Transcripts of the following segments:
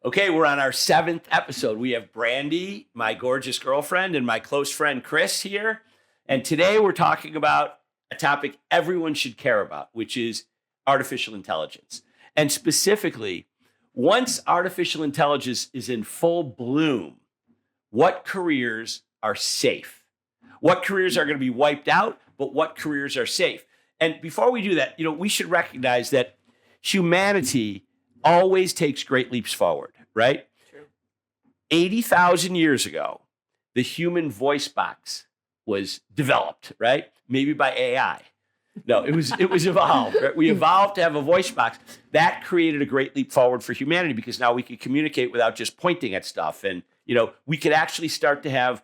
Okay, we're on our 7th episode. We have Brandy, my gorgeous girlfriend, and my close friend Chris here. And today we're talking about a topic everyone should care about, which is artificial intelligence. And specifically, once artificial intelligence is in full bloom, what careers are safe? What careers are going to be wiped out, but what careers are safe? And before we do that, we should recognize that humanity always takes great leaps forward, right? True. 80,000 years ago, the human voice box was developed, right? Maybe by AI. No, it was evolved. Right? We evolved to have a voice box. That created a great leap forward for humanity because now we could communicate without just pointing at stuff. And, we could actually start to have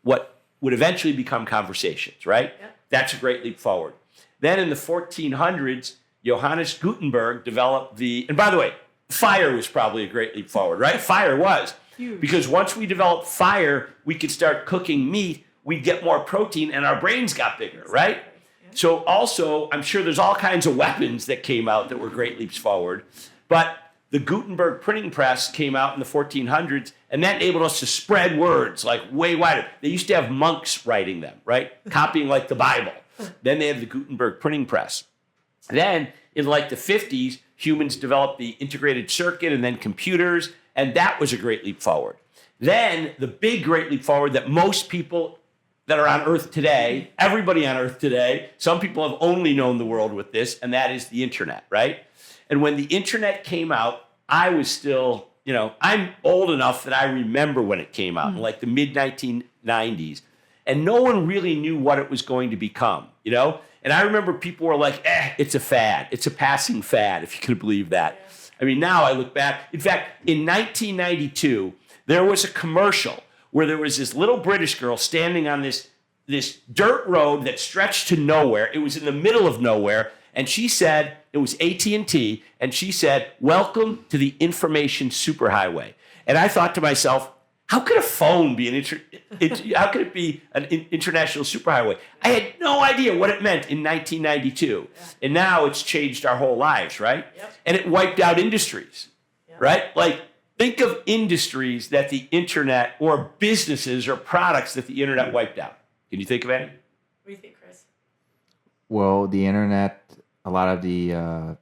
what would eventually become conversations, right? Yep. That's a great leap forward. Then in the 1400s, Johannes Gutenberg developed and by the way, fire was probably a great leap forward, right? Fire was. Huge. Because once we developed fire, we could start cooking meat, we'd get more protein, and our brains got bigger, right? Yeah. So also, I'm sure there's all kinds of weapons that came out that were great leaps forward. But the Gutenberg printing press came out in the 1400s, and that enabled us to spread words like way wider. They used to have monks writing them, right? Copying like the Bible. Then they had the Gutenberg printing press. Then in like the 50s, humans developed the integrated circuit and then computers, and that was a great leap forward. Then the big great leap forward that most people that are on Earth today, everybody on Earth today, some people have only known the world with this, and that is the internet, right? And when the internet came out, I was still, I'm old enough that I remember when it came out in like the mid 1990s, and no one really knew what it was going to become, And I remember people were like, it's a fad. It's a passing fad, if you can believe that. Yeah. I mean, now I look back. In fact, in 1992, there was a commercial where there was this little British girl standing on this dirt road that stretched to nowhere. It was in the middle of nowhere. And she said, it was AT&T, and she said, "Welcome to the information superhighway." And I thought to myself, how could a phone be how could it be an international superhighway? I had no idea what it meant in 1992. Yeah. And now it's changed our whole lives, right? Yep. And it wiped out industries, Yep. right? Like, think of industries that the internet or businesses or products that the internet wiped out. Can you think of any? What do you think, Chris? Well, the internet, a lot of the...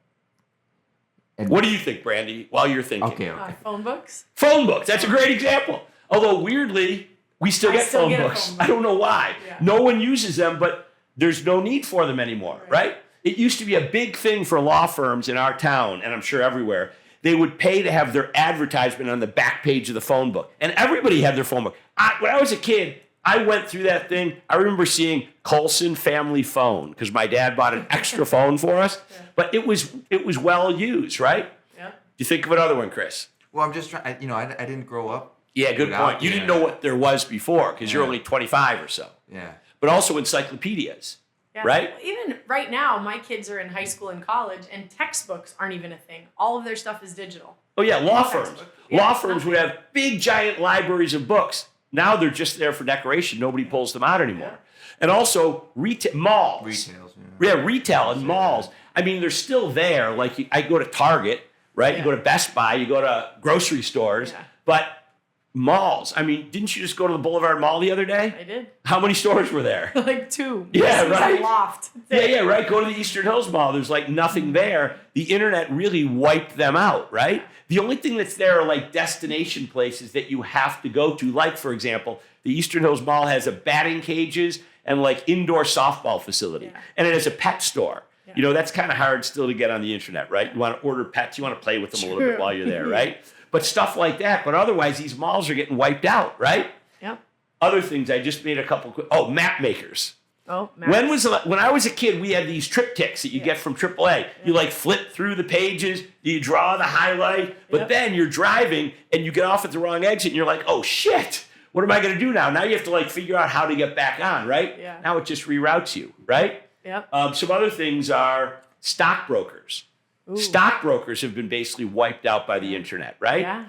What do you think, Brandy, while you're thinking? Okay. Phone books? Phone books, that's a great example. Although, weirdly, we still get phone books. I don't know why. Yeah. No one uses them, but there's no need for them anymore, right? It used to be a big thing for law firms in our town, and I'm sure everywhere. They would pay to have their advertisement on the back page of the phone book. And everybody had their phone book. When I was a kid, I went through that thing. I remember seeing Colson Family Phone because my dad bought an extra phone for us. Yeah. But it was well used, right? Yeah. You think of another one, Chris? Well, I'm just trying... I didn't grow up. Yeah, good without point. You the didn't know what there was before because you're Yeah. only 25 or so. Yeah. But also encyclopedias, Yeah. right? Well, even right now, my kids are in high school and college, and textbooks aren't even a thing. All of their stuff is digital. Oh, yeah, law Textbook. firms. Yeah, Law firms would nothing. have big, giant libraries of books. Now they're just there for decoration. Nobody pulls them out anymore. Yeah. And also malls. Retails. Yeah, retail and malls. I mean, they're still there. Like, I go to Target, right? Yeah. You go to Best Buy. You go to grocery stores. Yeah. But malls, I mean, didn't you just go to the Boulevard Mall the other day? I did. How many stores were there? Like 2. Yeah, This is right. A loft. Yeah, right. Go to the Eastern Hills Mall. There's like nothing there. The internet really wiped them out, right? The only thing that's there are like destination places that you have to go to. Like, for example, the Eastern Hills Mall has a batting cages and like indoor softball facility. Yeah. And it has a pet store. Yeah. That's kind of hard still to get on the internet, right? You want to order pets. You want to play with them a little bit True. while you're there, right? But stuff like that. But otherwise, these malls are getting wiped out, right? Yep. Other things, I just made a couple. Map makers. Oh, When I was a kid, we had these triptychs that you get from AAA. You like flip through the pages, you draw the highlight, but Yep. then you're driving and you get off at the wrong exit and you're like, oh shit, what am I going to do now? Now you have to like figure out how to get back on, right? Yeah. Now it just reroutes you, right? Yep. Some other things are stockbrokers. Ooh. Stockbrokers have been basically wiped out by the internet, right? Yeah.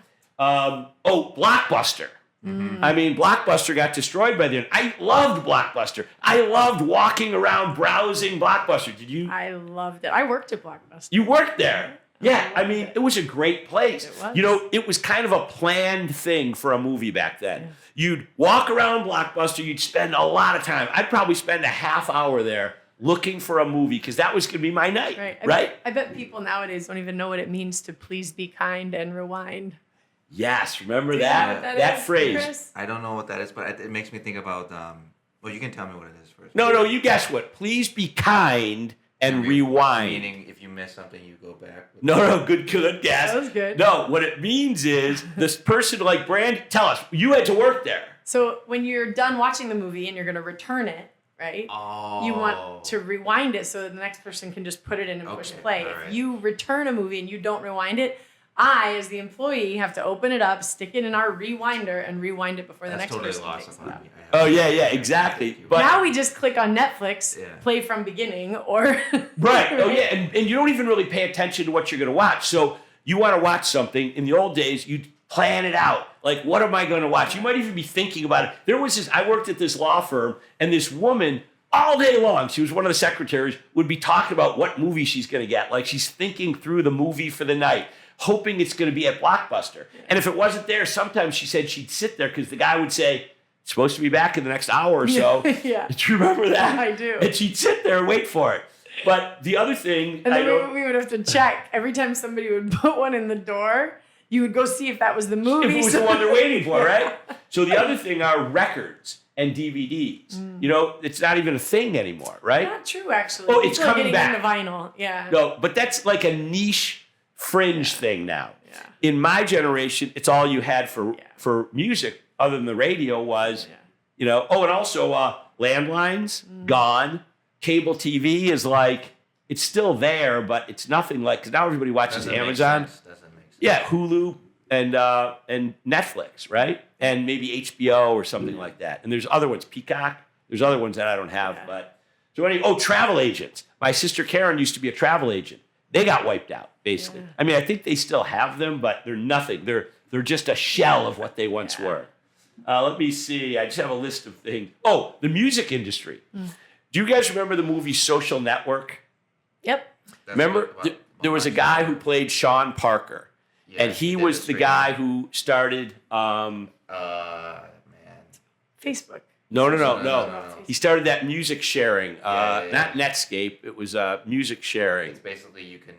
Blockbuster. I mean, Blockbuster got destroyed by the internet. I loved Blockbuster. I loved walking around browsing Blockbuster. Did you? I loved it. I worked at Blockbuster. You worked there. Yeah, I mean, it was a great place. It was. You know, it was kind of a planned thing for a movie back then. Yeah. You'd walk around Blockbuster, you'd spend a lot of time. I'd probably spend a half hour there looking for a movie because that was going to be my night, right? I bet people nowadays don't even know what it means to please be kind and rewind. Yes, remember that phrase? Chris? I don't know what that is, but it makes me think about, well, you can tell me what it is first. No, you guess what? Please be kind and rewind. Meaning, if you miss something, you go back. No, good guess. That was good. No, what it means is this person like Brandy, tell us, you had to work there. So when you're done watching the movie and you're going to return it, right? Oh. You want to rewind it so that the next person can just put it in and push play. Right. If you return a movie and you don't rewind it, I, as the employee, have to open it up, stick it in our rewinder, and rewind it before the next person takes it out. Oh, yeah, exactly. But now we just click on Netflix, play from beginning, or... Right. Oh, yeah, and you don't even really pay attention to what you're going to watch. So you want to watch something. In the old days, you'd plan it out. Like, what am I going to watch? You might even be thinking about it. There was I worked at this law firm, and this woman, all day long, she was one of the secretaries, would be talking about what movie she's going to get. Like, she's thinking through the movie for the night, hoping it's going to be at Blockbuster. And if it wasn't there, sometimes she said she'd sit there because the guy would say, it's supposed to be back in the next hour or so. Yeah. Do you remember that? I do. And she'd sit there and wait for it. But the other thing... And then we would have to check. Every time somebody would put one in the door, you would go see if that was the movie. If it was the one they're waiting for, right? So the other thing are records and DVDs. You know, it's not even a thing anymore, right? Not true, actually. Oh, it's People are coming getting back. into vinyl, yeah. No, but that's like a niche fringe thing now. Yeah. In my generation, it's all you had for music other than the radio was, you know, and also landlines, gone. Cable TV is like, it's still there, but it's nothing like, because now everybody watches Amazon. Doesn't make sense. Yeah, Hulu and Netflix, right? And maybe HBO or something like that. And there's other ones, Peacock. There's other ones that I don't have, but so anyway. Travel agents. My sister Karen used to be a travel agent. They got wiped out, basically. Yeah. I mean, I think they still have them, but they're nothing. They're just a shell of what they once were. Let me see. I just have a list of things. Oh, the music industry. Do you guys remember the movie Social Network? Yep. Remember, there was a guy who played Sean Parker, and he was the guy who started. Facebook. No. He started that music sharing, not Netscape. It was music sharing. It's basically you can.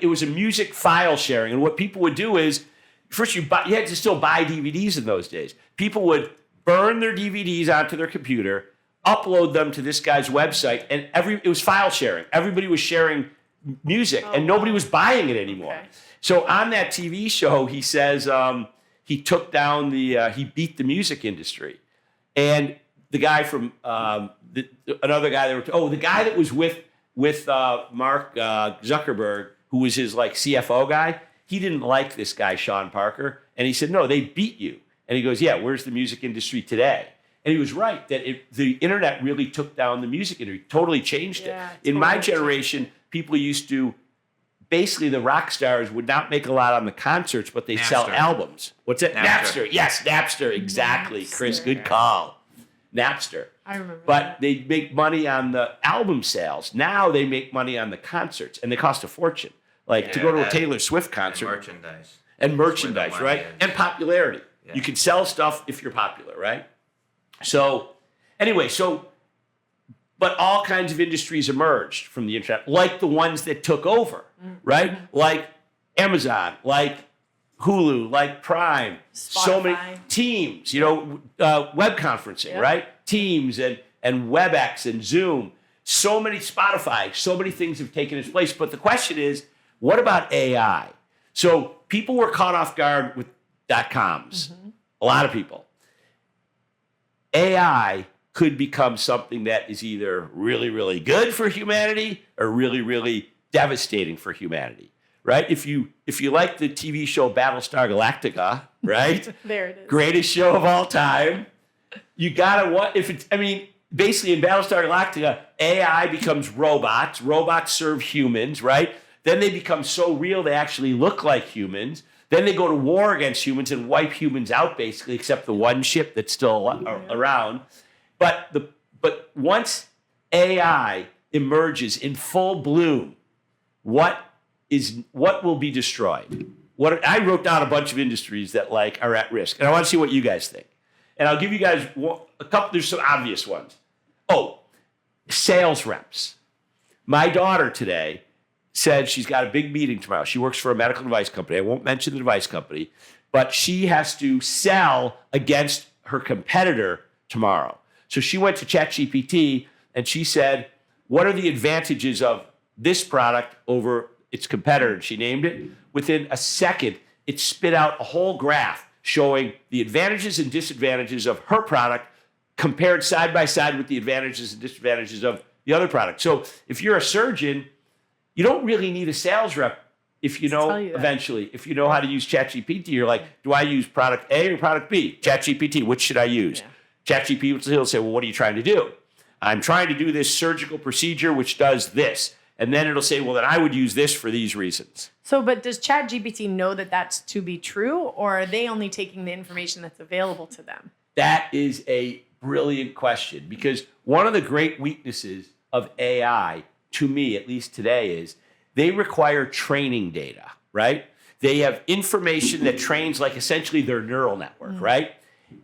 It was a music file sharing, and what people would do is, first you had to still buy DVDs in those days. People would burn their DVDs onto their computer, upload them to this guy's website, and it was file sharing. Everybody was sharing music, and nobody was buying it anymore. Okay. So on that TV show, he says he took down he beat the music industry, and the guy from another guy the guy that was with Mark Zuckerberg, who was his like CFO guy. He didn't like this guy Sean Parker, and he said, "No, they beat you." And he goes, "Yeah, where's the music industry today?" And he was right that the internet really took down the music industry, totally changed it. In my generation, people used to, basically the rock stars would not make a lot on the concerts, but they sell albums. What's that? Napster. Yes, Napster. Exactly, Napster. Chris, good call. Napster. I remember. But they make money on the album sales. Now they make money on the concerts, and they cost a fortune. Like to go to a Taylor Swift concert. And merchandise, right? And popularity. Yeah. You can sell stuff if you're popular, right? So, anyway, but all kinds of industries emerged from the internet, like the ones that took over, right? Like Amazon, like Hulu, like Prime, Spotify. So many Teams, web conferencing, right? Teams and WebEx and Zoom, so many Spotify, so many things have taken its place. But the question is, what about AI? So people were caught off guard with .coms, a lot of people. AI could become something that is either really, really good for humanity or really, really devastating for humanity, right? If you like the TV show Battlestar Galactica, right? There it is. Greatest show of all time. You gotta basically in Battlestar Galactica, AI becomes robots. Robots serve humans, right? Then they become so real they actually look like humans. Then they go to war against humans and wipe humans out, basically, except the one ship that's still around. But once AI emerges in full bloom, what is what will be destroyed. What I wrote down a bunch of industries that like are at risk, and I want to see what you guys think. And I'll give you guys a couple. There's some obvious ones. Oh, sales reps. My daughter today said she's got a big meeting tomorrow. She works for a medical device company. I won't mention the device company, but she has to sell against her competitor tomorrow. So she went to ChatGPT and she said, what are the advantages of this product over its competitor? And she named it. Within a second, it spit out a whole graph showing the advantages and disadvantages of her product compared side by side with the advantages and disadvantages of the other product. So if you're a surgeon, you don't really need a sales rep if you know eventually, if you know how to use ChatGPT. You're like, do I use product A or product B? ChatGPT, which should I use? Yeah. ChatGPT will say, well, what are you trying to do? I'm trying to do this surgical procedure, which does this. And then it'll say, well, then I would use this for these reasons. So, but does ChatGPT know that that's to be true, or are they only taking the information that's available to them? That is a brilliant question, because one of the great weaknesses of AI, to me, at least today, is they require training data, right? They have information that trains like essentially their neural network, right?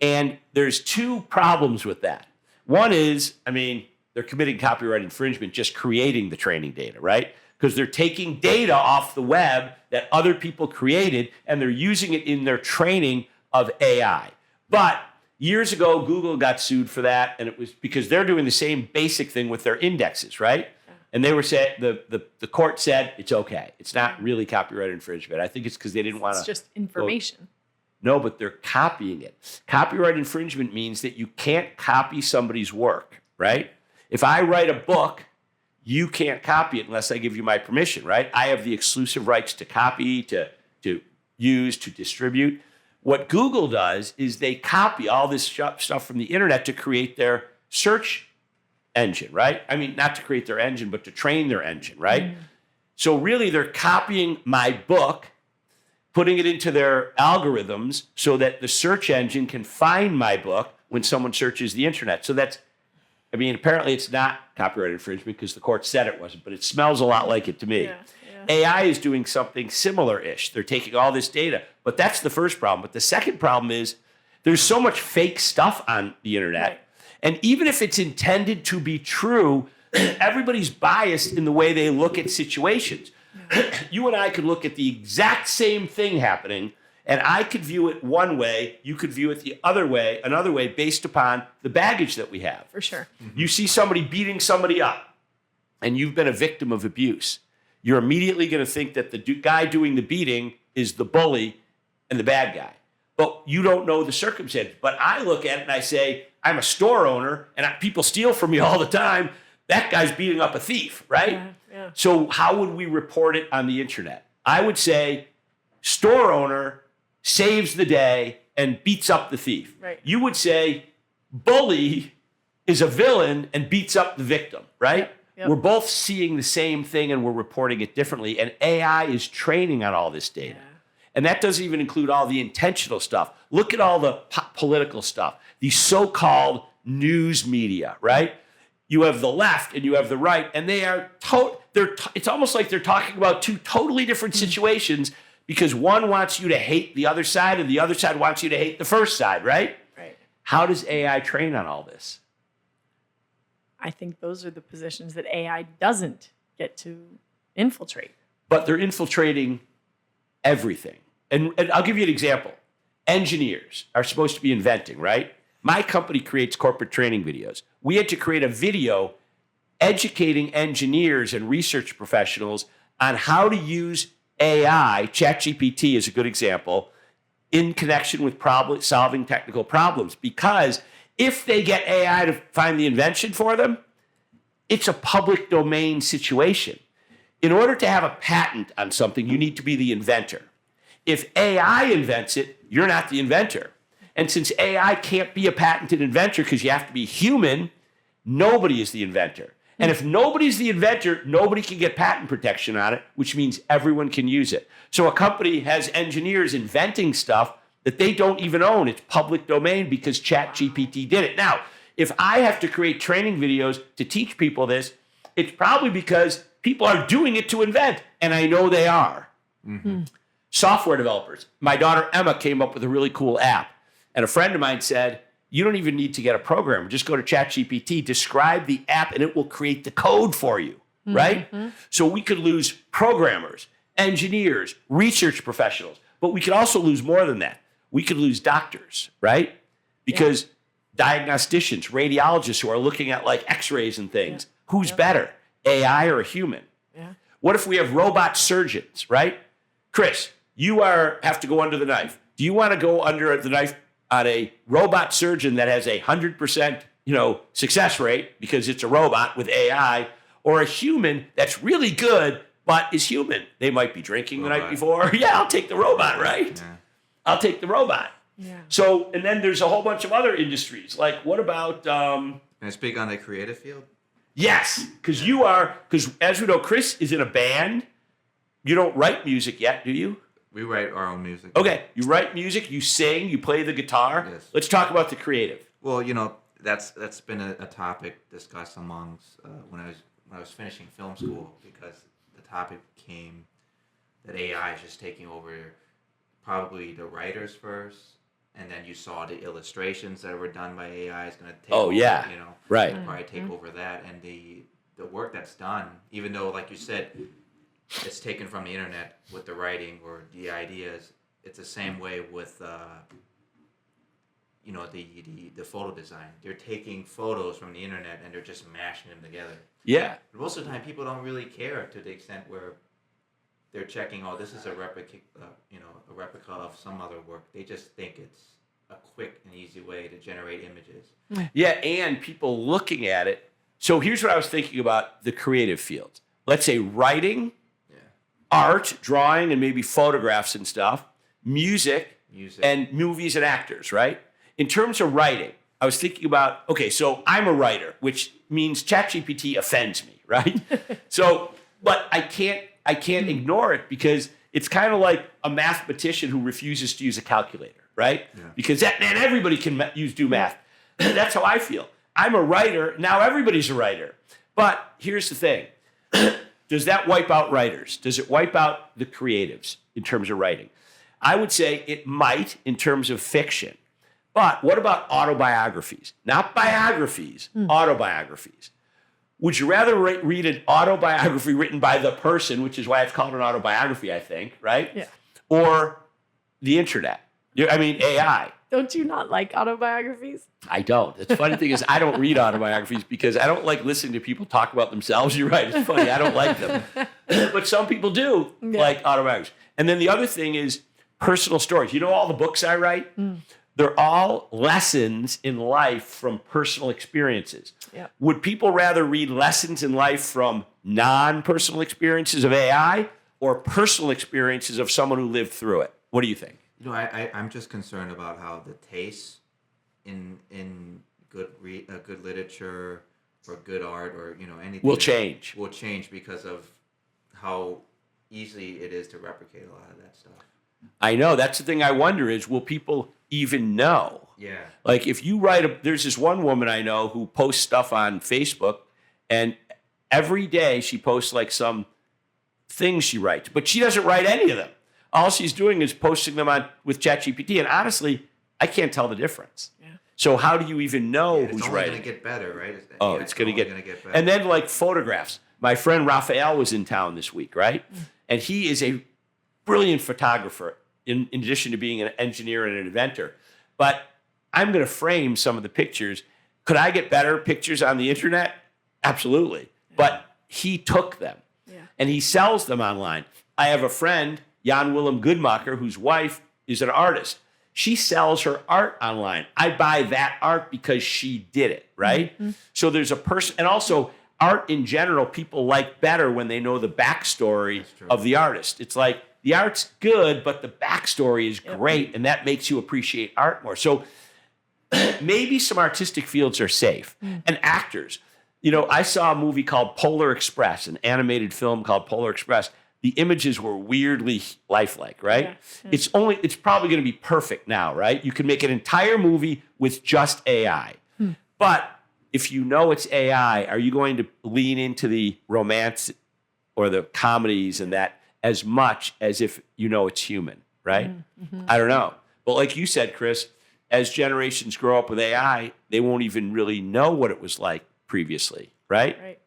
And there's two problems with that. One is, I mean, they're committing copyright infringement just creating the training data, right? Because they're taking data off the web that other people created and they're using it in their training of AI. But years ago, Google got sued for that, and it was because they're doing the same basic thing with their indexes, right? And they were saying, the court said it's okay. It's not really copyright infringement. I think it's because they didn't want to. It's just information. No, but they're copying it. Copyright infringement means that you can't copy somebody's work, right? If I write a book, you can't copy it unless I give you my permission, right? I have the exclusive rights to copy, to use, to distribute. What Google does is they copy all this stuff from the internet to create their search engine, right? I mean, not to create their engine, but to train their engine, right? So really, they're copying my book, putting it into their algorithms so that the search engine can find my book when someone searches the internet. So that's, I mean, apparently it's not copyright infringement because the court said it wasn't, but it smells a lot like it to me. Yeah. AI is doing something similar-ish. They're taking all this data, but that's the first problem. But the second problem is there's so much fake stuff on the internet. Right. And even if it's intended to be true, everybody's biased in the way they look at situations. You and I could look at the exact same thing happening, and I could view it one way, you could view it the other way, another way, based upon the baggage that we have. For sure. You see somebody beating somebody up, and you've been a victim of abuse. You're immediately going to think that the guy doing the beating is the bully and the bad guy. But you don't know the circumstance. But I look at it and I say, I'm a store owner, and people steal from me all the time. That guy's beating up a thief, right? Yeah. So how would we report it on the internet? I would say store owner saves the day and beats up the thief. Right. You would say bully is a villain and beats up the victim, right? Yep. We're both seeing the same thing and we're reporting it differently. And AI is training on all this data. Yeah. And that doesn't even include all the intentional stuff. Look at all the political stuff, the so-called news media, right? You have the left and you have the right, and they are it's almost like they're talking about two totally different situations because one wants you to hate the other side and the other side wants you to hate the first side, right? Right. How does AI train on all this? I think those are the positions that AI doesn't get to infiltrate. But they're infiltrating everything. And I'll give you an example. Engineers are supposed to be inventing, right? My company creates corporate training videos. We had to create a video educating engineers and research professionals on how to use AI, ChatGPT is a good example, in connection with solving technical problems. Because if they get AI to find the invention for them, it's a public domain situation. In order to have a patent on something, you need to be the inventor. If AI invents it, you're not the inventor. And since AI can't be a patented inventor because you have to be human, nobody is the inventor. And if nobody's the inventor, nobody can get patent protection on it, which means everyone can use it. So a company has engineers inventing stuff that they don't even own. It's public domain because ChatGPT did it. Now, if I have to create training videos to teach people this, it's probably because people are doing it to invent, and I know they are. Software developers. My daughter Emma came up with a really cool app, and a friend of mine said, you don't even need to get a programmer. Just go to ChatGPT, describe the app, and it will create the code for you, right? So we could lose programmers, engineers, research professionals, but we could also lose more than that. We could lose doctors, right? Because diagnosticians, radiologists who are looking at like x-rays and things, who's better, AI or a human? What if we have robot surgeons, right? Chris, you have to go under the knife. Do you want to go under the knife on a robot surgeon that has 100%, success rate because it's a robot with AI, or a human that's really good but is human? They might be drinking the night before. Yeah, I'll take the robot, right? Yeah. I'll take the robot. Yeah. So, and then there's a whole bunch of other industries. Like, what about? Can I speak on the creative field? Yes, because as we know, Chris is in a band. You don't write music yet, do you? We write our own music. Okay, you write music, you sing, you play the guitar. Yes. Let's talk about the creative. Well, that's been a topic discussed amongst when I was finishing film school, because the topic came that AI is just taking over probably the writers first, and then you saw the illustrations that were done by AI is going to take over, right. Probably take over that, and the work that's done, even though, like you said, it's taken from the internet with the writing or the ideas, it's the same way with the photo design. They're taking photos from the internet and they're just mashing them together. Yeah. But most of the time, people don't really care to the extent where they're checking, this is a replica of some other work. They just think it's a quick and easy way to generate images. Yeah, and people looking at it. So here's what I was thinking about the creative fields. Let's say writing, art, drawing, and maybe photographs and stuff, music, and movies and actors, right? In terms of writing, I was thinking about, so I'm a writer, which means ChatGPT offends me, right? But I can't ignore it, because it's kind of like a mathematician who refuses to use a calculator, right? Yeah. Because everybody can do math. That's how I feel. I'm a writer, now everybody's a writer. But here's the thing. Does that wipe out writers? Does it wipe out the creatives in terms of writing? I would say it might in terms of fiction. But what about autobiographies? Not biographies, autobiographies. Would you rather read an autobiography written by the person, which is why it's called an autobiography, I think, right? Yeah. Or the internet? AI. Don't you not like autobiographies? I don't. The funny thing is, I don't read autobiographies because I don't like listening to people talk about themselves. You're right. It's funny. I don't like them. But some people do like autobiographies. And then the other thing is personal stories. You know all the books I write? They're all lessons in life from personal experiences. Yep. Would people rather read lessons in life from non-personal experiences of AI or personal experiences of someone who lived through it? What do you think? I'm just concerned about how the taste in good literature or good art or anything will change because of how easy it is to replicate a lot of that stuff. I know. That's the thing I wonder is, will people even know? Yeah. Like if you there's this one woman I know who posts stuff on Facebook, and every day she posts like some things she writes, but she doesn't write any of them. All she's doing is posting them with ChatGPT, and honestly, I can't tell the difference. Yeah. So how do you even know who's writing? It's only going to get better, right? It's going to get better. And then like photographs. My friend Raphael was in town this week, right? And he is a brilliant photographer in addition to being an engineer and an inventor. But I'm going to frame some of the pictures. Could I get better pictures on the internet? Absolutely. Yeah. But he took them and he sells them online. I have a friend, Jan Willem Goodmacher, whose wife is an artist. She sells her art online. I buy that art because she did it, right? Mm-hmm. So there's a person, and also art in general, people like better when they know the backstory of the artist. It's like the art's good, but the backstory is great, and that makes you appreciate art more. So maybe some artistic fields are safe. And actors. I saw a movie called Polar Express, an animated film called Polar Express. The images were weirdly lifelike, right? Yeah. It's probably going to be perfect now, right? You can make an entire movie with just AI. But if you know it's AI, are you going to lean into the romance or the comedies and that as much as if you know it's human, right? Mm-hmm. I don't know. But like you said, Chris, as generations grow up with AI, they won't even really know what it was like previously, right? Right.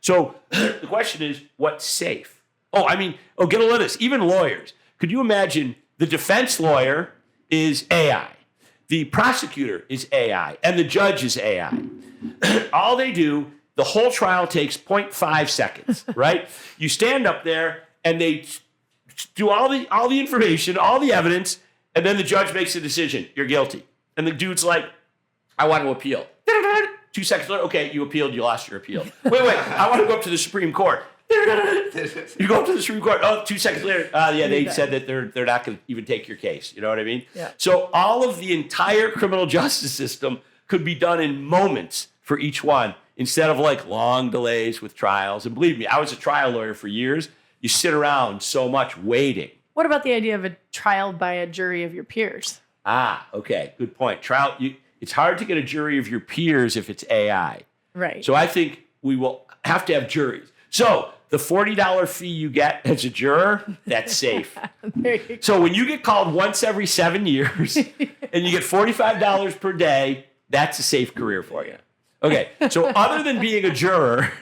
So the question is, what's safe? Get a load of this. Even lawyers. Could you imagine the defense lawyer is AI, the prosecutor is AI, and the judge is AI? All they do, the whole trial takes 0.5 seconds, right? You stand up there and they do all the information, all the evidence, and then the judge makes a decision. You're guilty. And the dude's like, I want to appeal. 2 seconds later, okay, you appealed, you lost your appeal. Wait, I want to go up to the Supreme Court. You go up to the Supreme Court. Oh, 2 seconds later, they said that they're not going to even take your case. You know what I mean? Yeah. So all of the entire criminal justice system could be done in moments for each one instead of like long delays with trials. And believe me, I was a trial lawyer for years. You sit around so much waiting. What about the idea of a trial by a jury of your peers? Okay, good point. It's hard to get a jury of your peers if it's AI. Right. So I think we will have to have juries. So the $40 fee you get as a juror, that's safe. There you go. So when you get called once every 7 years and you get $45 per day, that's a safe career for you. Okay, so other than being a juror,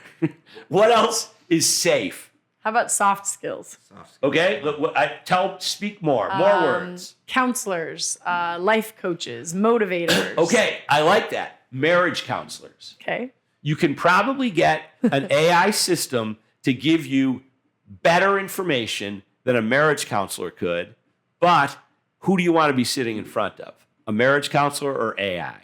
what else is safe? How about soft skills? Okay, speak more words. Counselors, life coaches, motivators. Okay, I like that. Marriage counselors. Okay. You can probably get an AI system to give you better information than a marriage counselor could, but who do you want to be sitting in front of? A marriage counselor or AI?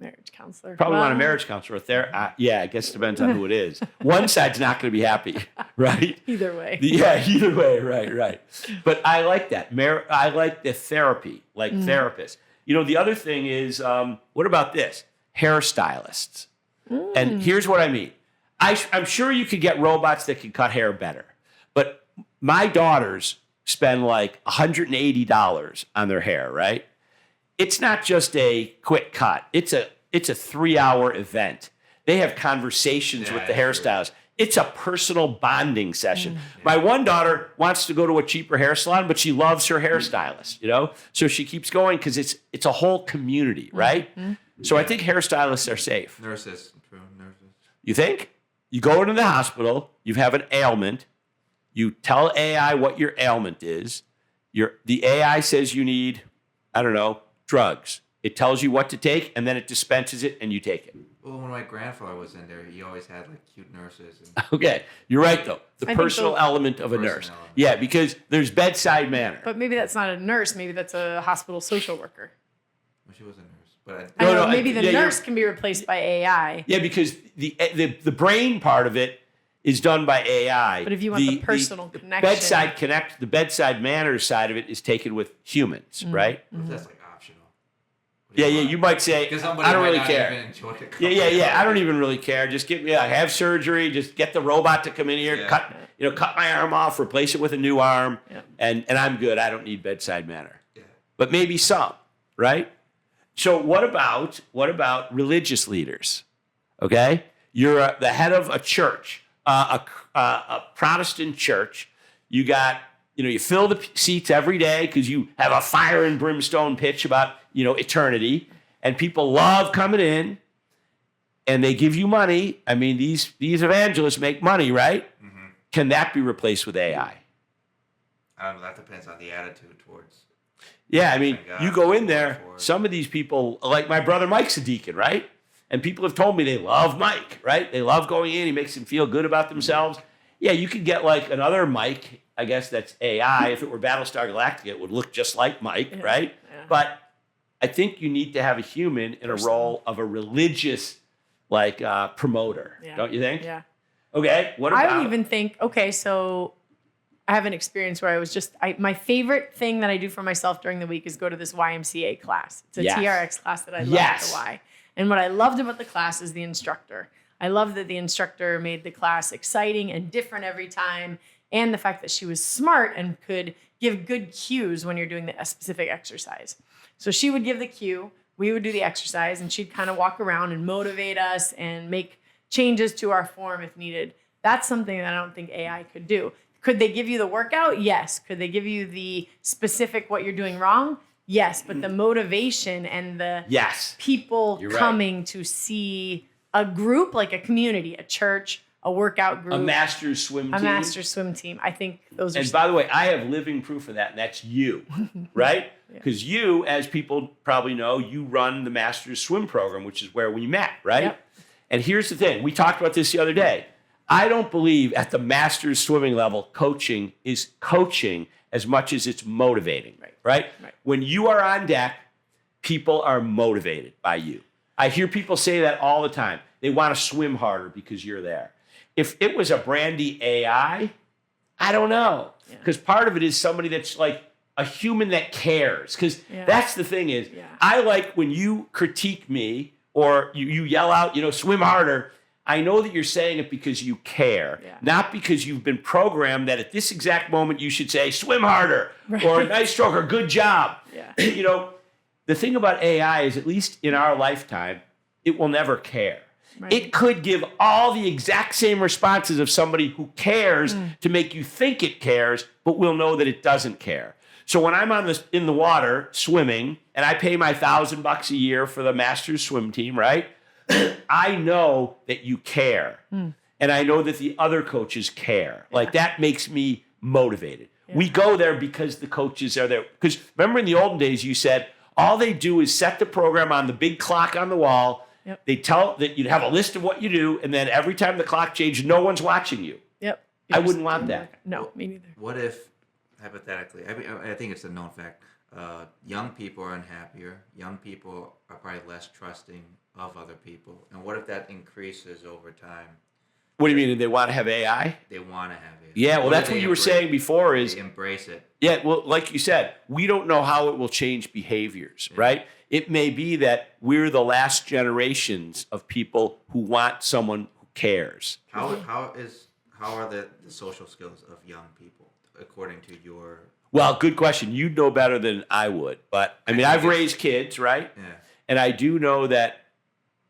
Marriage counselor. Probably want a marriage counselor there. I guess it depends on who it is. One side's not going to be happy, right? Either way. Either way, right. But I like that. I like the therapy, like therapists. The other thing is, what about this? Hairstylists. And here's what I mean. I'm sure you could get robots that can cut hair better. But my daughters spend like $180 on their hair, right? It's not just a quick cut. It's a 3-hour event. They have conversations with the hairstylist. It's a personal bonding session. My one daughter wants to go to a cheaper hair salon, but she loves her hairstylist, So she keeps going because it's a whole community, right? So I think hairstylists are safe. Nurses. You think? You go into the hospital, you have an ailment, you tell AI what your ailment is. The AI says you need, drugs. It tells you what to take, and then it dispenses it, and you take it. Well, when my grandfather was in there, he always had like cute nurses. Okay, you're right though. The personal element of a nurse. Element. Yeah, because there's bedside manner. But maybe that's not a nurse. Maybe that's a hospital social worker. Well, she was a nurse, but I know, maybe the nurse can be replaced by AI. Yeah, because the brain part of it is done by AI. But if you want the personal connection, the bedside manner side of it is taken with humans, right? That's like optional. Yeah, you might say, I don't really care. Yeah. I don't even really care. Just have surgery. Just get the robot to come in here, cut my arm off, replace it with a new arm, and I'm good. I don't need bedside manner. Yeah. But maybe some, right? So what about religious leaders? Okay, you're the head of a church, a Protestant church. You got. You fill the seats every day because you have a fire and brimstone pitch about, eternity. And people love coming in and they give you money. I mean, these evangelists make money, right? Mm-hmm. Can that be replaced with AI? I don't know. That depends on the attitude towards. Yeah, I mean, you go in there, some of these people, like my brother Mike's a deacon, right? And people have told me they love Mike, right? They love going in. He makes them feel good about themselves. Yeah, you could get like another Mike. I guess that's AI. If it were Battlestar Galactica, it would look just like Mike, right? Yeah. But I think you need to have a human in a role of a religious, promoter, don't you think? Yeah. Okay, what about? I would even think, so I have an experience where I was my favorite thing that I do for myself during the week is go to this YMCA class. It's a TRX class that I love at the Y. And what I loved about the class is the instructor. I love that the instructor made the class exciting and different every time. And the fact that she was smart and could give good cues when you're doing a specific exercise. So she would give the cue, we would do the exercise, and she'd kind of walk around and motivate us and make changes to our form if needed. That's something that I don't think AI could do. Could they give you the workout? Yes. Could they give you the specific what you're doing wrong? Yes. But the motivation and the people coming to see a group, like a community, a church, a workout group, a master's swim team. I think those are. And by the way, I have living proof of that, and that's you, right? Because you, as people probably know, you run the master's swim program, which is where we met, right? Yep. And here's the thing. We talked about this the other day. I don't believe at the master's swimming level, coaching is coaching as much as it's motivating, right? When you are on deck, people are motivated by you. I hear people say that all the time. They want to swim harder because you're there. If it was a brandy AI, I don't know. Because part of it is somebody that's like a human that cares. Because that's the thing is, I like when you critique me or you yell out, swim harder. I know that you're saying it because you care, not because you've been programmed that at this exact moment you should say, swim harder, or nice stroke, or good job. The thing about AI is, at least in our lifetime, it will never care. It could give all the exact same responses of somebody who cares to make you think it cares, but we'll know that it doesn't care. So when I'm in the water swimming and I pay my $1,000 a year for the master's swim team, right? I know that you care. And I know that the other coaches care. Like that makes me motivated. We go there because the coaches are there. Because remember in the olden days, you said all they do is set the program on the big clock on the wall. They tell that you'd have a list of what you do. And then every time the clock changed, no one's watching you. I wouldn't want that. No, me neither. What if, hypothetically, I think it's a known fact, young people are unhappier. Young people are probably less trusting of other people. And what if that increases over time? What do you mean? They want to have AI? They want to have it. Yeah, well, that's what you were saying before is... They embrace it. Yeah, well, like you said, we don't know how it will change behaviors, right? It may be that we're the last generations of people who want someone who cares. How are the social skills of young people, according to your... Well, good question. You'd know better than I would. But, I mean, I've raised kids, right? Yeah. And I do know that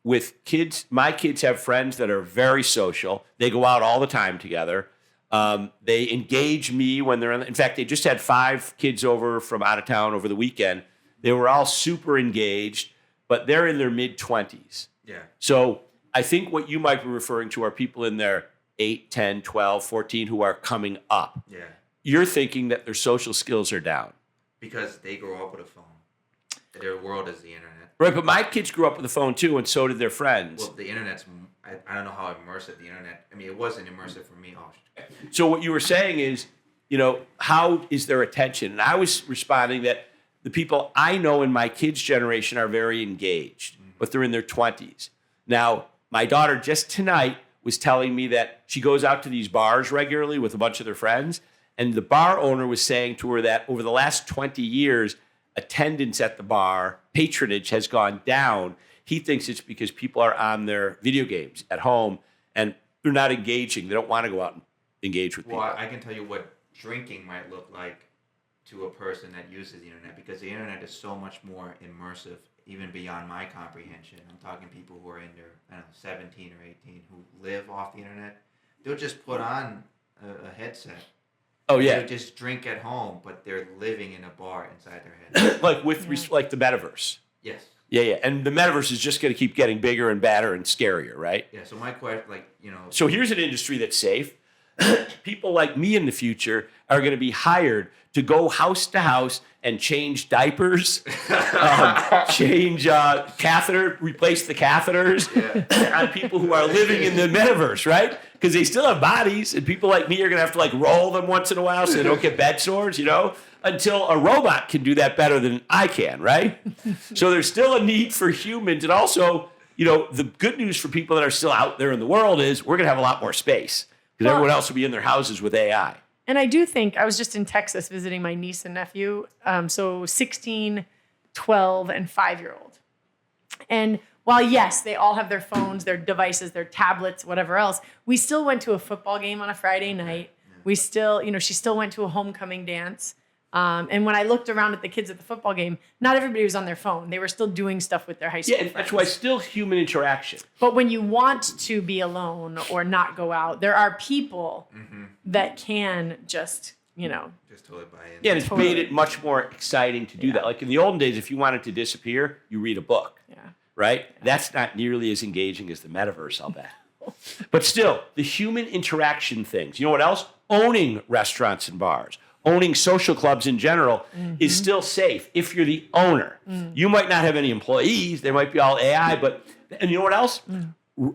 with kids, my kids have friends that are very social. They go out all the time together. They engage me when they're in fact, they just had 5 kids over from out of town over the weekend. They were all super engaged, but they're in their mid-20s. Yeah. So I think what you might be referring to are people in their 8, 10, 12, 14 who are coming up. Yeah. You're thinking that their social skills are down. Because they grow up with a phone. Their world is the internet. Right, but my kids grew up with a phone too, and so did their friends. Well, the internet's, I don't know how immersive the internet, I mean, it wasn't immersive for me. So what you were saying is, how is their attention? And I was responding that the people I know in my kids' generation are very engaged, but they're in their 20s. Now, my daughter just tonight was telling me that she goes out to these bars regularly with a bunch of their friends, and the bar owner was saying to her that over the last 20 years, attendance at the bar, patronage has gone down. He thinks it's because people are on their video games at home and they're not engaging. They don't want to go out and engage with people. Well, I can tell you what drinking might look like to a person that uses the internet, because the internet is so much more immersive, even beyond my comprehension. I'm talking people who are in their, 17 or 18 who live off the internet. They'll just put on a headset. Oh, yeah. They just drink at home, but they're living in a bar inside their head. like like the metaverse. Yes. Yeah. And the metaverse is just going to keep getting bigger and badder and scarier, right? Yeah. So my question, So here's an industry that's safe. People like me in the future are going to be hired to go house to house and change diapers, change catheter, replace the catheters on people who are living in the metaverse, right? Because they still have bodies, and people like me are going to have to roll them once in a while so they don't get bed sores, until a robot can do that better than I can, right? So there's still a need for humans. And also, the good news for people that are still out there in the world is we're going to have a lot more space because everyone else will be in their houses with AI. And I do think, I was just in Texas visiting my niece and nephew, so 16, 12, and 5-year-old. And while, yes, they all have their phones, their devices, their tablets, whatever else, we still went to a football game on a Friday night. We still, she still went to a homecoming dance. And when I looked around at the kids at the football game, not everybody was on their phone. They were still doing stuff with their high school Yeah, and friends. that's why still human interaction. But when you want to be alone or not go out, there are people that can just, Just totally buy in. Yeah, and it's made it much more exciting to do that. Like in the olden days, if you wanted to disappear, you read a book. Yeah. Right? Yeah. That's not nearly as engaging as the metaverse, I'll bet. But still, the human interaction things. You know what else? Owning restaurants and bars, owning social clubs in general is still safe if you're the owner. You might not have any employees. They might be all AI, and you know what else?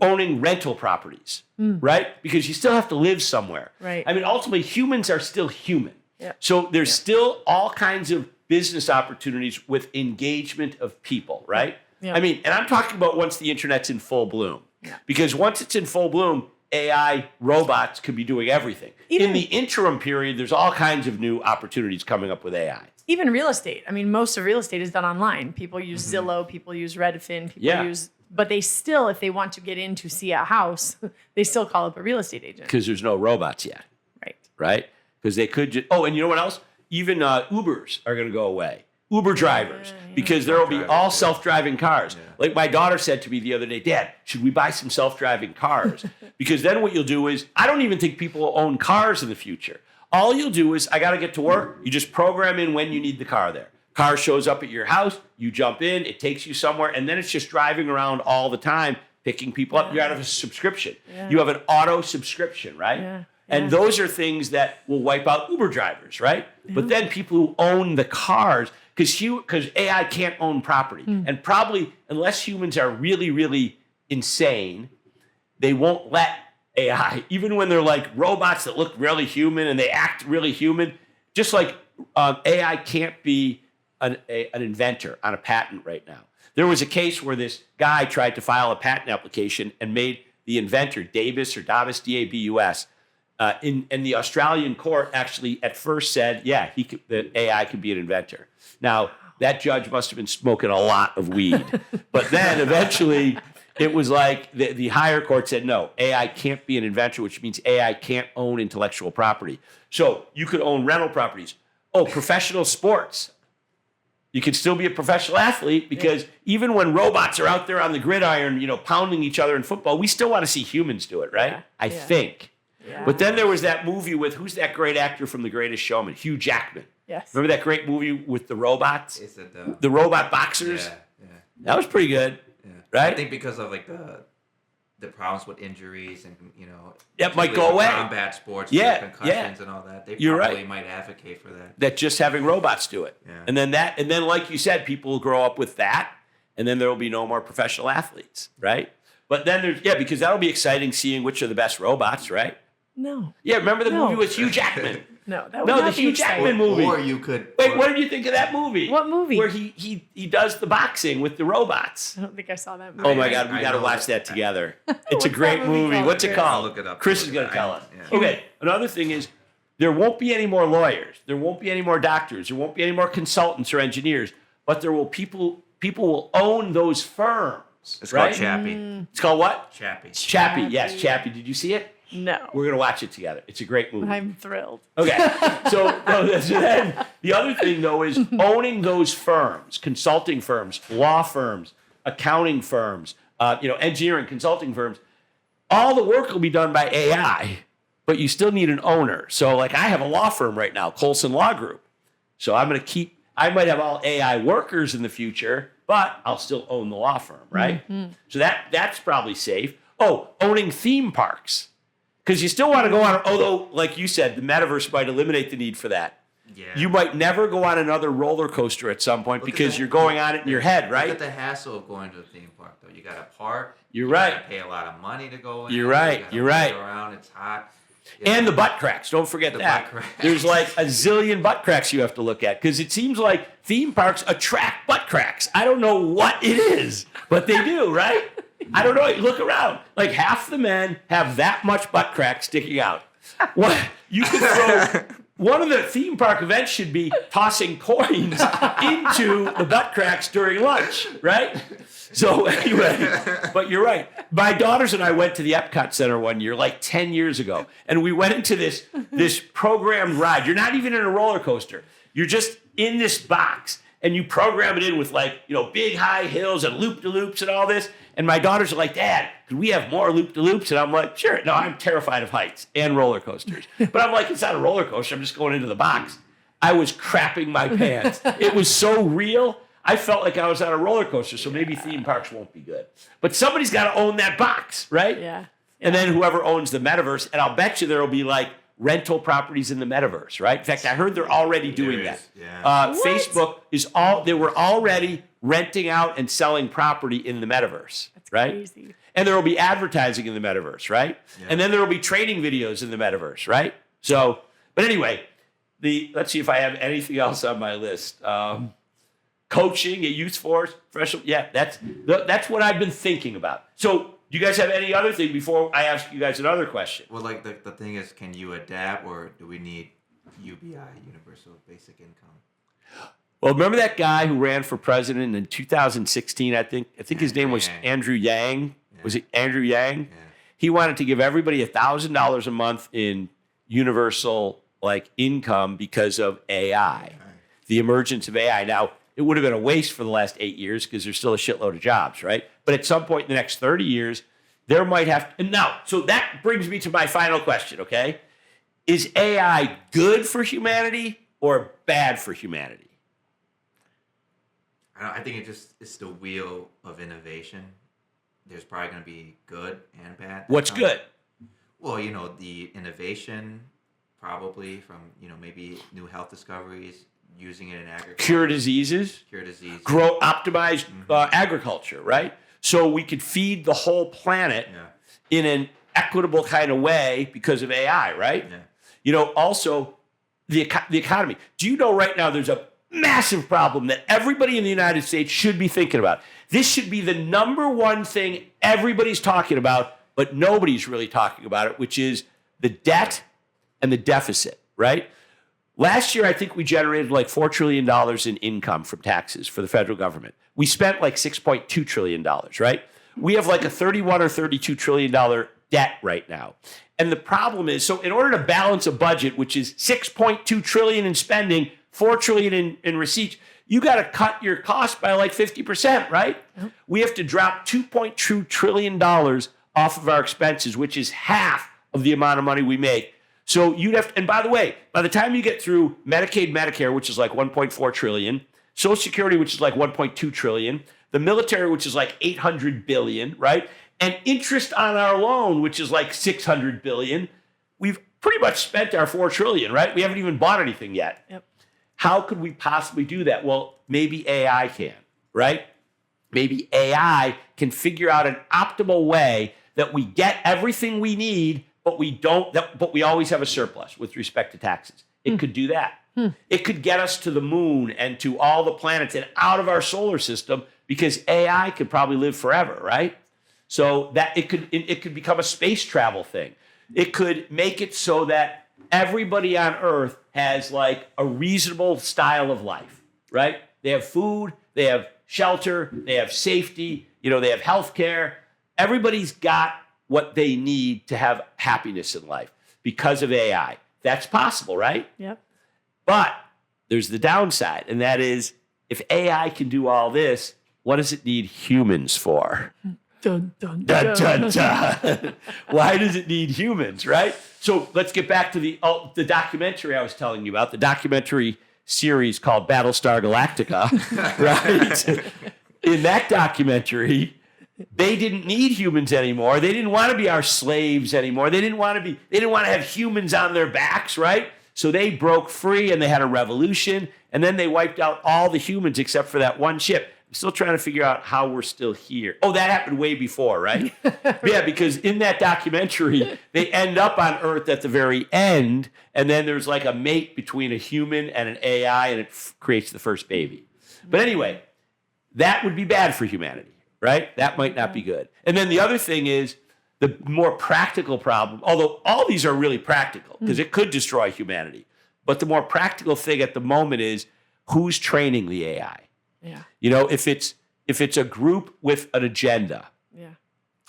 Owning rental properties, right? Because you still have to live somewhere. Right. I mean, ultimately, humans are still human. Yeah. So there's still all kinds of business opportunities with engagement of people, right? Yeah. I mean, and I'm talking about once the internet's in full bloom. Yeah. Because once it's in full bloom, AI robots could be doing everything. In the interim period, there's all kinds of new opportunities coming up with AI. Even real estate. I mean, most of real estate is done online. People use Zillow, people use Redfin, but they still, if they want to get in to see a house, they still call up a real estate agent. Because there's no robots yet. Right. Right? Because they could just, and you know what else? Even Ubers are going to go away. Uber drivers, because there will be all self-driving cars. Yeah. Like my daughter said to me the other day, Dad, should we buy some self-driving cars? Because then what you'll do is, I don't even think people will own cars in the future. All you'll do is, I got to get to work. You just program in when you need the car there. Car shows up at your house, you jump in, it takes you somewhere, and then it's just driving around all the time, picking people up. You're out of a subscription. Yeah. You have an auto subscription, right? Yeah. And those are things that will wipe out Uber drivers, right? Yeah. But then people who own the cars, because AI can't own property. And probably, unless humans are really, really insane, they won't let AI, even when they're like robots that look really human and they act really human, just like AI can't be an inventor on a patent right now. There was a case where this guy tried to file a patent application and made the inventor, Davis, D-A-B-U-S, in the Australian court actually at first said, yeah, that AI could be an inventor. Now, that judge must have been smoking a lot of weed. But then eventually it was like the higher court said, no, AI can't be an inventor, which means AI can't own intellectual property. So you could own rental properties. Professional sports. You can still be a professional athlete because even when robots are out there on the gridiron, pounding each other in football, we still want to see humans do it, right? I think. Yeah. But then there was that movie with, who's that great actor from The Greatest Showman? Hugh Jackman. Yes. Remember that great movie with the robots? Is it the robot boxers? Yeah. That was pretty good. Yeah. Right? I think because of like the problems with injuries and that might go away. Combat sports, concussions and all that. They probably might advocate for that. That just having robots do it. Yeah. And then like you said, people will grow up with that, and then there will be no more professional athletes, right? But then because that'll be exciting seeing which are the best robots, right? No. Yeah, remember the movie with Hugh Jackman? No, that would not the be Hugh exciting. Jackman movie. Or you could. Wait, what did you think of that movie? What movie? Where he does the boxing with the robots. I don't think I saw that movie. Oh my God, we got to watch that together. It's a great movie. What's it called? I'll look it up. Chris is going to tell us. Yeah. Okay, another thing is there won't be any more lawyers. There won't be any more doctors. There won't be any more consultants or engineers. But there will people will own those firms. It's right? called Chappie. It's called what? Chappie. Chappie. Yes, Chappie. Did you see it? No. We're going to watch it together. It's a great movie. I'm thrilled. Okay. So then the other thing, though, is owning those firms, consulting firms, law firms, accounting firms, engineering, consulting firms. All the work will be done by AI, but you still need an owner. So, like, I have a law firm right now, Colson Law Group. So I might have all AI workers in the future, but I'll still own the law firm, right? Mm-hmm. So that's probably safe. Owning theme parks. Because you still want to go on, although, like you said, the metaverse might eliminate the need for that. Yeah. You might never go on another roller coaster at some point because you're going on it in your head, right? Look at the hassle of going to a theme park, though. You got to park. You're right. You got to pay a lot of money to go in. You're right. You're right. Around, it's hot. And the butt cracks. Don't forget that. There's like a zillion butt cracks you have to look at because it seems like theme parks attract butt cracks. I don't know what it is, but they do, right? I don't know. Look around. Like half the men have that much butt crack sticking out. What you could throw. One of the theme park events should be tossing coins into the butt cracks during lunch, right? So anyway, but you're right. My daughters and I went to the Epcot Center one year, like 10 years ago, and we went into this programmed ride. You're not even in a roller coaster. You're just in this box and you program it in with like, big high hills and loop-de-loops and all this. And my daughters are like, Dad, could we have more loop-de-loops? And I'm like, sure. No, I'm terrified of heights and roller coasters. But I'm like, it's not a roller coaster. I'm just going into the box. I was crapping my pants. It was so real. I felt like I was on a roller coaster. So maybe theme parks won't be good. But somebody's got to own that box, right? Yeah. And then whoever owns the metaverse, and I'll bet you there will be like rental properties in the metaverse, right? In fact, I heard they're already doing that. Yeah. Facebook they were already renting out and selling property in the metaverse, That's right? crazy. And there will be advertising in the metaverse, right? Yeah. And then there will be training videos in the metaverse, right? So, but anyway, let's see if I have anything else on my list. Coaching, a youth force, professional. Yeah, that's what I've been thinking about. So, do you guys have any other thing before I ask you guys another question? Well, like the thing is, can you adapt, or do we need UBI, Universal Basic Income? Well, remember that guy who ran for president in 2016? I think his name was Andrew Yang. Yeah. Was it Andrew Yang? Yeah. He wanted to give everybody $1,000 a month in universal income because of AI, the emergence of AI. Now, it would have been a waste for the last 8 years because there's still a shitload of jobs, right? But at some point in the next 30 years, there might have. And now, so that brings me to my final question, okay? Is AI good for humanity or bad for humanity? I think it's the wheel of innovation. There's probably going to be good and bad. What's good? Well, the innovation probably from, maybe new health discoveries, using it in agriculture. Cure diseases. Grow optimized agriculture, right? So we could feed the whole planet in an equitable kind of way because of AI, right? Yeah. Also the economy. Do you know right now there's a massive problem that everybody in the United States should be thinking about? This should be the number one thing everybody's talking about, but nobody's really talking about it, which is the debt and the deficit, right? Last year, I think we generated like $4 trillion in income from taxes for the federal government. We spent like $6.2 trillion, right? We have like a $31 or $32 trillion debt right now. And the problem is, so in order to balance a budget, which is $6.2 trillion in spending, $4 trillion in receipts, you got to cut your cost by like 50%, right? Yep. We have to drop $2.2 trillion off of our expenses, which is half of the amount of money we make. So you'd have to, and by the way, by the time you get through Medicaid, Medicare, which is like 1.4 trillion, Social Security, which is like 1.2 trillion, the military, which is like 800 billion, right? And interest on our loan, which is like 600 billion, we've pretty much spent our 4 trillion, right? We haven't even bought anything yet. Yep. How could we possibly do that? Well, maybe AI can, right? Maybe AI can figure out an optimal way that we get everything we need, but we always have a surplus with respect to taxes. It could do that. It could get us to the moon and to all the planets and out of our solar system because AI could probably live forever, right? So that it could become a space travel thing. It could make it so that everybody on Earth has like a reasonable style of life, right? They have food, they have shelter, they have safety, they have healthcare. Everybody's got what they need to have happiness in life because of AI. That's possible, right? Yep. But there's the downside, and that is if AI can do all this, what does it need humans for? Dun, dun, Dun, dun. dun, dun. Why does it need humans, right? So let's get back to the documentary I was telling you about, the documentary series called Battlestar Galactica, right? In that documentary, they didn't need humans anymore. They didn't want to be our slaves anymore. They didn't want to have humans on their backs, right? So they broke free and they had a revolution, and then they wiped out all the humans except for that one ship. I'm still trying to figure out how we're still here. Oh, that happened way before, right? Yeah, because in that documentary, they end up on Earth at the very end, and then there's like a mate between a human and an AI, and it creates the first baby. But anyway, that would be bad for humanity, right? That might not be good. And then the other thing is the more practical problem, although all these are really practical because it could destroy humanity. But the more practical thing at the moment is who's training the AI? Yeah. If it's a group with an agenda. Yeah.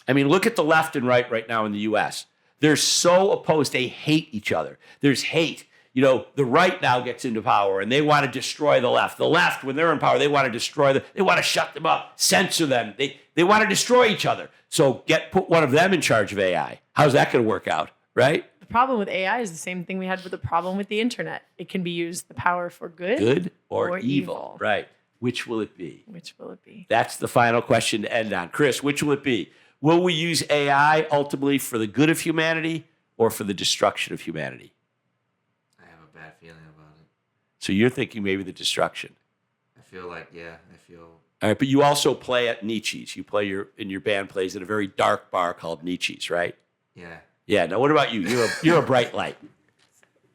I mean, look at the left and right now in the US. They're so opposed. They hate each other. There's hate. the right now gets into power and they want to destroy the left. The left, when they're in power, they want to they want to shut them up, censor them. They want to destroy each other. So put one of them in charge of AI. How's that going to work out, right? The problem with AI is the same thing we had with the problem with the internet. It can be used, the power for good or evil. Right. Which will it be? Which will it be? That's the final question to end on. Chris, which will it be? Will we use AI ultimately for the good of humanity or for the destruction of humanity? I have a bad feeling about it. So you're thinking maybe the destruction. I feel like, All right, but you also play at Nietzsche's. You play in your band plays at a very dark bar called Nietzsche's, right? Yeah. Yeah. Now, what about you? You're a bright light.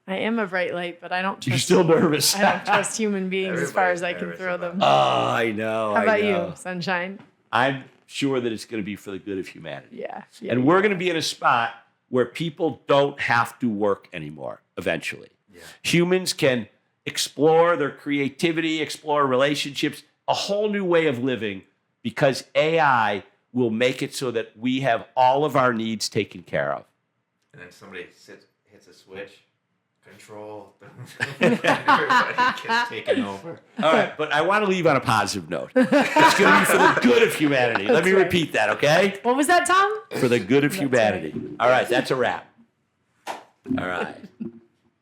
I am a bright light, but I don't trust. You're still nervous. I don't trust human beings as far as I can throw them. Oh, I know. How about you, Sunshine? I'm sure that it's going to be for the good of humanity. Yeah. And we're going to be in a spot where people don't have to work anymore eventually. Yeah. Humans can explore their creativity, explore relationships, a whole new way of living, because AI will make it so that we have all of our needs taken care of. And then somebody hits a switch, control, everybody gets taken over. All right, but I want to leave on a positive note. It's going to be for the good of humanity. Let me repeat that, okay? What was that, Tom? For the good of humanity. All right, that's a wrap. All right.